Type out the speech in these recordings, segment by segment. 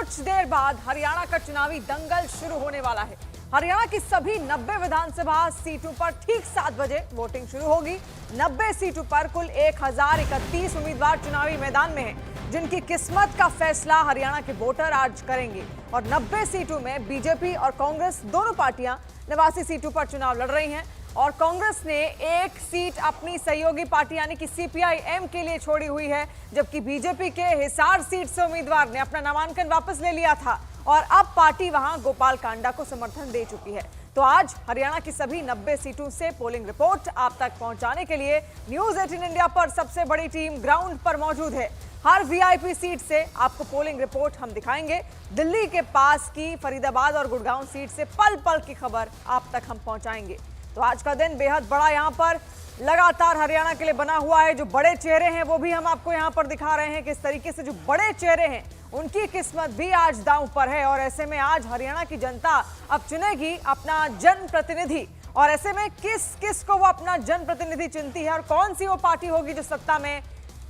कुछ देर बाद हरियाणा का चुनावी दंगल शुरू होने वाला है। हरियाणा की सभी 90 विधानसभा सीटों पर ठीक 7 बजे वोटिंग शुरू होगी। 90 सीटों पर कुल 1031 उम्मीदवार चुनावी मैदान में हैं, जिनकी किस्मत का फैसला हरियाणा के वोटर आज करेंगे। और 90 सीटों में बीजेपी और कांग्रेस दोनों पार्टियां 89 सीटों पर चुनाव लड़ रही हैं और कांग्रेस ने एक सीट अपनी सहयोगी पार्टी यानी कि सीपीआई-एम के लिए छोड़ी हुई है, जबकि बीजेपी के हिसार सीट से उम्मीदवार ने अपना नामांकन वापस ले लिया था और अब पार्टी वहां गोपाल कांडा को समर्थन दे चुकी है। तो आज हरियाणा की सभी 90 सीटों से पोलिंग रिपोर्ट आप तक पहुंचाने के लिए न्यूज़ 18 इंडिया पर सबसे बड़ी टीम ग्राउंड पर मौजूद है। हर वीआईपी सीट से आपको पोलिंग रिपोर्ट हम दिखाएंगे। दिल्ली के पास की फरीदाबाद और गुड़गांव सीट से पल पल की खबर आप तक हम पहुंचाएंगे। तो आज का दिन बेहद बड़ा यहाँ पर लगातार हरियाणा के लिए बना हुआ है। जो बड़े चेहरे हैं वो भी हम आपको यहाँ पर दिखा रहे हैं किस तरीके से जो बड़े चेहरे हैं उनकी किस्मत भी आज दांव पर है। और ऐसे में आज हरियाणा की जनता अब चुनेगी अपना जनप्रतिनिधि, और ऐसे में किस किस को वो अपना जनप्रतिनिधि चुनती है और कौन सी वो पार्टी होगी जो सत्ता में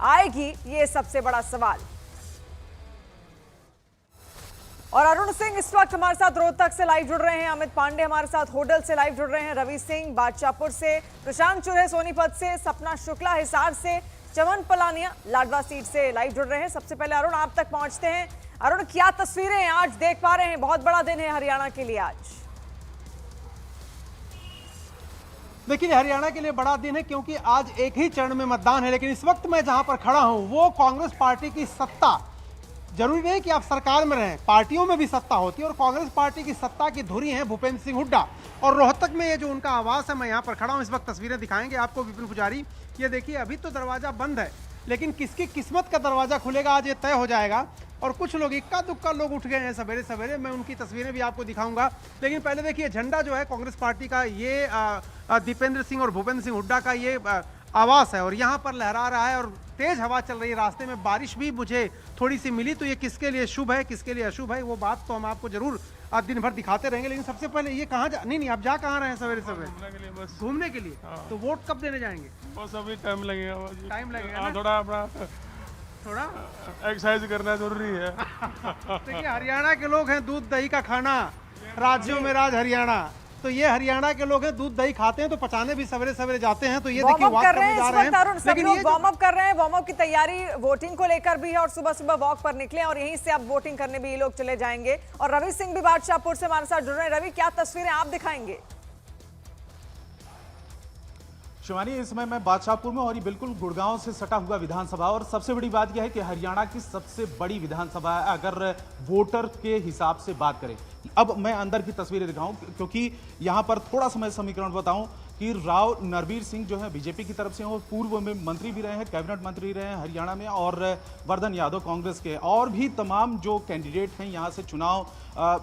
आएगी, ये सबसे बड़ा सवाल। और अरुण सिंह इस वक्त हमारे साथ रोहतक से लाइव जुड़ रहे हैं, अमित पांडे हमारे साथ होडल से लाइव जुड़ रहे हैं, रवि सिंह बादशाहपुर से, प्रशांत चुरे सोनीपत से, सपना शुक्ला हिसार से, चमन पलानिया लाडवा सीट से लाइव जुड़ रहे हैं। सबसे पहले अरुण आप तक पहुंचते हैं। अरुण, क्या तस्वीरें आज देख पा रहे हैं? बहुत बड़ा दिन है हरियाणा के लिए आज। देखिए, हरियाणा के लिए बड़ा दिन है क्योंकि आज एक ही चरण में मतदान है, लेकिन इस वक्त मैं जहां पर खड़ा हूं वो कांग्रेस पार्टी की सत्ता, जरूरी नहीं कि आप सरकार में रहें, पार्टियों में भी सत्ता होती है और कांग्रेस पार्टी की सत्ता की धुरी है भूपेंद्र सिंह हुड्डा। और रोहतक में ये जो उनका आवास है, मैं यहाँ पर खड़ा हूँ, इस वक्त तस्वीरें दिखाएंगे आपको विपिन पुजारी। ये देखिए, अभी तो दरवाजा बंद है, लेकिन किसकी किस्मत का दरवाजा खुलेगा आज ये तय हो जाएगा। और कुछ लोग, इक्का दुक्का लोग उठ गए हैं सवेरे सवेरे, मैं उनकी तस्वीरें भी आपको दिखाऊंगा। लेकिन पहले देखिए, झंडा जो है कांग्रेस पार्टी का, ये दीपेंद्र सिंह और भूपेंद्र सिंह हुड्डा का ये आवास है और यहाँ पर लहरा रहा है और तेज हवा चल रही है। रास्ते में बारिश भी मुझे थोड़ी सी मिली, तो ये किसके लिए शुभ है किसके लिए अशुभ है वो बात तो हम आपको जरूर दिन भर दिखाते रहेंगे। लेकिन सबसे पहले ये कहाँ नहीं, आप जा कहाँ रहे हैं सवेरे सवेरे? घूमने के लिए, बस घूमने के लिए। तो वोट कब देने जाएंगे? बस अभी टाइम लगेगा। टाइम लगेगा ना? थोड़ा अपना थोड़ा एक्सरसाइज करना जरूरी है। देखिए, हरियाणा के लोग हैं दूध दही का खाना, राज्यों में राज हरियाणा। तो ये हरियाणा के लोग हैं, दूध दही खाते हैं तो पचाने भी सवेरे सवेरे जाते हैं। तो ये देखिए, वॉक करने जा रहे हैं, लेकिन ये वार्म अप कर रहे हैं। वार्म अप की तैयारी वोटिंग को लेकर भी है और सुबह सुबह वॉक पर निकले और यहीं से अब वोटिंग करने भी ये लोग चले जाएंगे। और रवि सिंह भी बादशाहपुर से हमारे साथ जुड़ रहे हैं। रवि, क्या तस्वीरें आप दिखाएंगे? शिवानी, इस समय मैं बादशाहपुर में और ये बिल्कुल गुड़गांव से सटा हुआ विधानसभा, और सबसे बड़ी बात यह है कि हरियाणा की सबसे बड़ी विधानसभा है अगर वोटर के हिसाब से बात करें। अब मैं अंदर की तस्वीरें दिखाऊं क्योंकि यहाँ पर थोड़ा सा मैं समीकरण बताऊं कि राव नरवीर सिंह जो है बीजेपी की तरफ से, वो पूर्व में मंत्री भी रहे हैं, कैबिनेट मंत्री रहे हैं हरियाणा में, और वर्धन यादव कांग्रेस के, और भी तमाम जो कैंडिडेट हैं यहाँ से चुनाव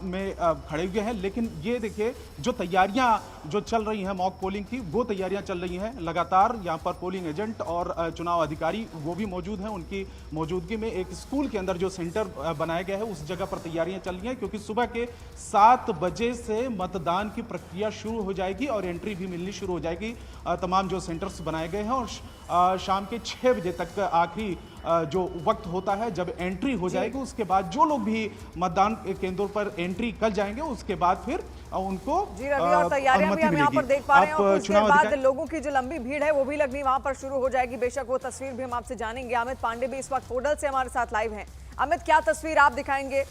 में खड़े हुए हैं। लेकिन ये देखिए, जो तैयारियां जो चल रही हैं मॉक पोलिंग की, वो तैयारियां चल रही हैं लगातार। यहाँ पर पोलिंग एजेंट और चुनाव अधिकारी वो भी मौजूद हैं। उनकी मौजूदगी में एक स्कूल के अंदर जो सेंटर बनाया गया है उस जगह पर तैयारियां चल रही हैं, क्योंकि सुबह के 7 बजे से मतदान की प्रक्रिया शुरू हो जाएगी और एंट्री भी मिलनी शुरू हो जाएगी। तमाम जो सेंटर्स बनाए गए हैं और शाम के 6 बजे तक आखिरी जो वक्त होता है जब एंट्री हो जाएगी, उसके बाद जो लोग भी मतदान केंद्रों पर एंट्री कर जाएंगे उसके बाद फिर उनको जी रवि, और तैयारियां भी हम यहाँ पर देख पा रहे हैं और कुछ देर बाद लोगों की जो लंबी भीड़ है वो भी लगनी वहां पर शुरू हो जाएगी। बेशक वो तस्वीर भी हम आपसे जानेंगे। अमित पांडे भी इस वक्त होडल से हमारे साथ लाइव हैं। अमित, क्या तस्वीर आप दिखाएंगे?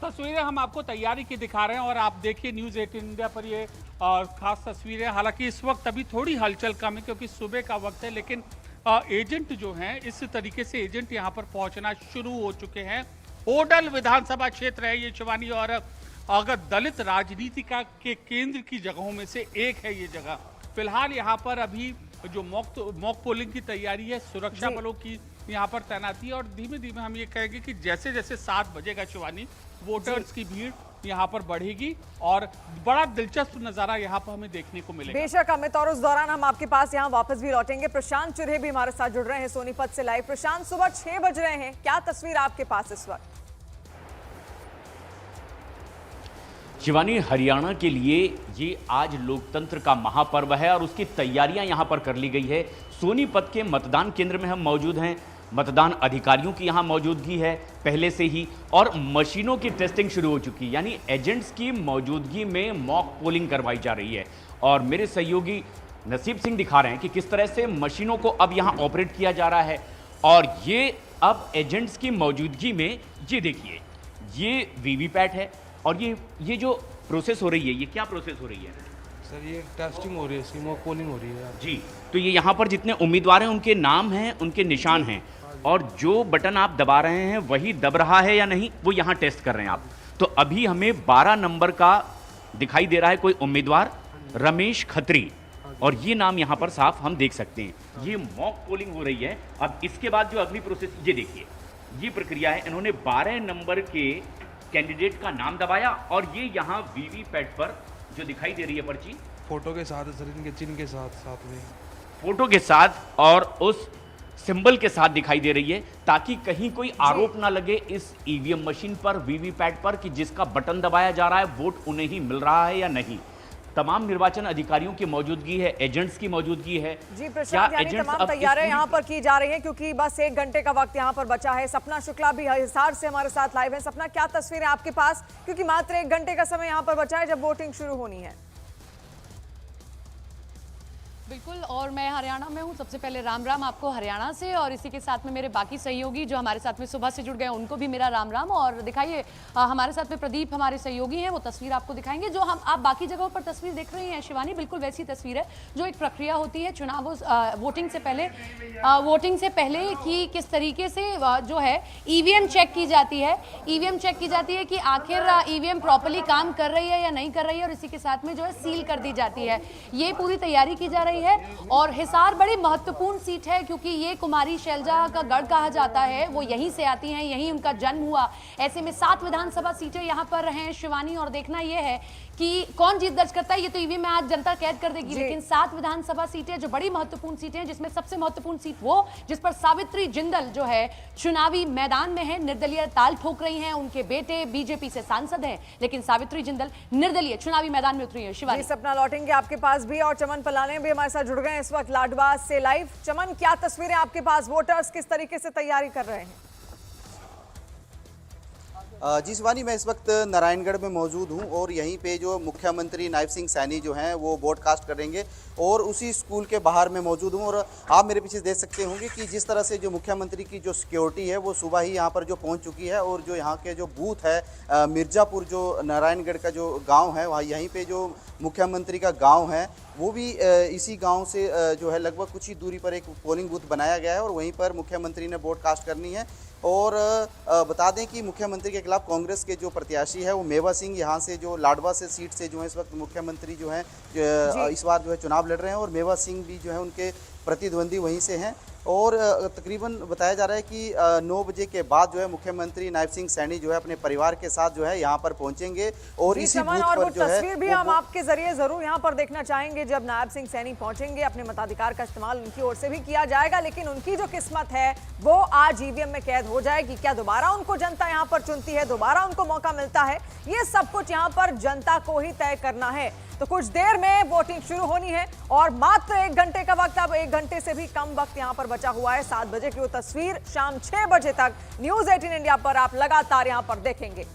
तस्वीरें हम आपको तैयारी की दिखा रहे हैं और आप देखिए न्यूज़ 18 इंडिया पर ये खास तस्वीरें। हालांकि इस वक्त अभी थोड़ी हलचल कम है क्योंकि सुबह का वक्त है, लेकिन एजेंट जो हैं इस तरीके से एजेंट यहां पर पहुंचना शुरू हो चुके हैं। होडल विधानसभा क्षेत्र है ये शिवानी, और अगर दलित राजनीति के केंद्र की जगहों में से एक है ये जगह। फिलहाल यहाँ पर अभी जो मॉक पोलिंग की तैयारी है, सुरक्षा बलों की यहाँ पर तैनाती है, और धीमे धीमे हम ये कहेंगे कि जैसे जैसे 7 बजेगा शिवानी, वोटर्स की भीड़ यहाँ पर बढ़ेगी और बड़ा दिलचस्प नजारा यहाँ पर हमें देखने को मिलेगा। बेशक अमित, और उस दौरान हम आपके पास यहाँ वापस भी लौटेंगे। प्रशांत चुरे भी हमारे साथ जुड़ रहे हैं सोनीपत से लाइव। प्रशांत, सुबह 6 बज रहे हैं, क्या तस्वीर आपके पास इस वक्त? शिवानी, हरियाणा के लिए ये आज लोकतंत्र का महापर्व है और उसकी तैयारियां यहां पर कर ली गई है। सोनीपत के मतदान केंद्र में हम मौजूद हैं मतदान अधिकारियों की यहाँ मौजूदगी है पहले से ही, और मशीनों की टेस्टिंग शुरू हो चुकी है, यानी एजेंट्स की मौजूदगी में मॉक पोलिंग करवाई जा रही है। और मेरे सहयोगी नसीब सिंह दिखा रहे हैं कि किस तरह से मशीनों को अब यहाँ ऑपरेट किया जा रहा है। और ये अब एजेंट्स की मौजूदगी में, ये देखिए, ये वीवीपैट है और ये जो प्रोसेस हो रही है, ये क्या प्रोसेस हो रही है सर? ये टेस्टिंग हो रही है, इसकी मॉक पोलिंग हो रही है जी। तो ये यहाँ पर जितने उम्मीदवार हैं उनके नाम हैं, उनके निशान हैं, और जो बटन आप दबा रहे हैं वही दब रहा है या नहीं, वो यहाँ टेस्ट कर रहे हैं आप। तो अभी हमें 12 नंबर का दिखाई दे रहा है कोई उम्मीदवार, रमेश खत्री, और ये नाम यहाँ पर साफ हम देख सकते हैं। ये मॉक पोलिंग हो रही है। अब इसके बाद जो अगली प्रोसेस, ये देखिए, ये प्रक्रिया है। इन्होंने 12 नंबर के कैंडिडेट का नाम दबाया और ये यहाँ वीवीपैट पर जो दिखाई दे रही है पर्ची, फोटो के साथ सर, इनके चिन्ह के साथ में फोटो के साथ और उस सिंबल के साथ दिखाई दे रही है, ताकि कहीं कोई आरोप ना लगे इस ईवीएम मशीन पर, वीवीपैट पर, कि जिसका बटन दबाया जा रहा है वोट उन्हें ही मिल रहा है या नहीं। तमाम निर्वाचन अधिकारियों की मौजूदगी है, एजेंट्स की मौजूदगी है। जी प्रशांत, यानी तमाम तैयारियां यहाँ पर की जा रही हैं, क्योंकि बस 1 घंटे का वक्त यहाँ पर बचा है। सपना शुक्ला भी हिसार से हमारे साथ लाइव है। सपना, क्या तस्वीर है आपके पास, क्योंकि मात्र 1 घंटे का समय यहाँ पर बचा है जब वोटिंग शुरू होनी है? बिल्कुल, और मैं हरियाणा में हूँ। सबसे पहले राम राम आपको हरियाणा से, और इसी के साथ में मेरे बाकी सहयोगी जो हमारे साथ में सुबह से जुड़ गए उनको भी मेरा राम राम। और दिखाइए, हमारे साथ में प्रदीप हमारे सहयोगी हैं, वो तस्वीर आपको दिखाएंगे। जो हम आप बाकी जगहों पर तस्वीर देख रहे हैं शिवानी, बिल्कुल वैसी तस्वीर है जो एक प्रक्रिया होती है चुनाव वोटिंग से पहले कि किस तरीके से जो है ईवीएम चेक की जाती है। ईवीएम चेक की जाती है कि आखिर ईवीएम प्रॉपर्ली काम कर रही है या नहीं कर रही है, और इसी के साथ में जो है सील कर दी जाती है। ये पूरी तैयारी की जा रही है। और हिसार बड़ी महत्वपूर्ण सीट है, क्योंकि ये कुमारी शैलजा का गढ़ कहा जाता है, वो यहीं से आती हैं, यहीं उनका जन्म हुआ। ऐसे में 7 विधानसभा सीटें यहाँ पर हैं शिवानी, और देखना ये है कि कौन जीत दर्ज करता है। ये तो ईवीएम में आज जनता कैद कर देगी, लेकिन 7 विधानसभा सीटें जो बड़ी महत्वपूर्ण सीटें हैं, जिसमें सबसे महत्वपूर्ण सीट वो जिस पर सावित्री जिंदल जो है चुनावी मैदान में है, निर्दलीय ताल ठोक रही हैं। उनके बेटे बीजेपी से सांसद हैं, लेकिन सावित्री जिंदल निर्दलीय चुनावी मैदान में उतरी है। शिवानी, सपना, लौटेंगे आपके पास भी, और चमन पलाने भी हमारे साथ जुड़ गए हैं इस वक्त लाडवा से लाइव। चमन, क्या तस्वीरें आपके पास, वोटर्स किस तरीके से तैयारी कर रहे हैं? जी शिवानी, मैं इस वक्त नारायणगढ़ में मौजूद हूं, और यहीं पे जो मुख्यमंत्री नायब सिंह सैनी जो हैं वो ब्रॉडकास्ट करेंगे, और उसी स्कूल के बाहर में मौजूद हूं। और आप मेरे पीछे देख सकते होंगे कि जिस तरह से जो मुख्यमंत्री की जो सिक्योरिटी है वो सुबह ही यहां पर जो पहुंच चुकी है, और जो यहाँ के जो बूथ है मिर्ज़ापुर, जो नारायणगढ़ का जो गाँव है, वहाँ यहीं पर जो मुख्यमंत्री का गाँव है वो भी इसी गांव से जो है लगभग कुछ ही दूरी पर एक पोलिंग बूथ बनाया गया है, और वहीं पर मुख्यमंत्री ने ब्रॉडकास्ट करनी है। और बता दें कि मुख्यमंत्री के खिलाफ कांग्रेस के जो प्रत्याशी है वो मेवा सिंह, यहाँ से जो लाडवा से सीट से जो है इस वक्त मुख्यमंत्री जो है इस बार जो है चुनाव लड़ रहे हैं, और मेवा सिंह भी जो है उनके प्रतिद्वंदी वहीं से हैं। और तकरीबन बताया जा रहा है कि 9 बजे के बाद जो है मुख्यमंत्री नायब सिंह सैनी जो है अपने परिवार के साथ जो है यहाँ पर पहुंचेंगे, और इसी बूथ पर जो है तस्वीर भी हम आपके जरिए जरूर यहाँ पर देखना चाहेंगे। जब नायब सिंह सैनी पहुंचेंगे, अपने मताधिकार का इस्तेमाल उनकी ओर से भी किया जाएगा, लेकिन उनकी जो किस्मत है वो आज ईवीएम में कैद हो जाएगी। क्या दोबारा उनको जनता यहाँ पर चुनती है, दोबारा उनको मौका मिलता है, ये सब कुछ यहाँ पर जनता को ही तय करना है। तो कुछ देर में वोटिंग शुरू होनी है, और मात्र 1 घंटे का वक्त, अब 1 घंटे से भी कम वक्त यहाँ पर बचा हुआ है। 7 बजे की वो तस्वीर शाम 6 बजे तक न्यूज़ 18 इंडिया पर आप लगातार यहाँ पर देखेंगे।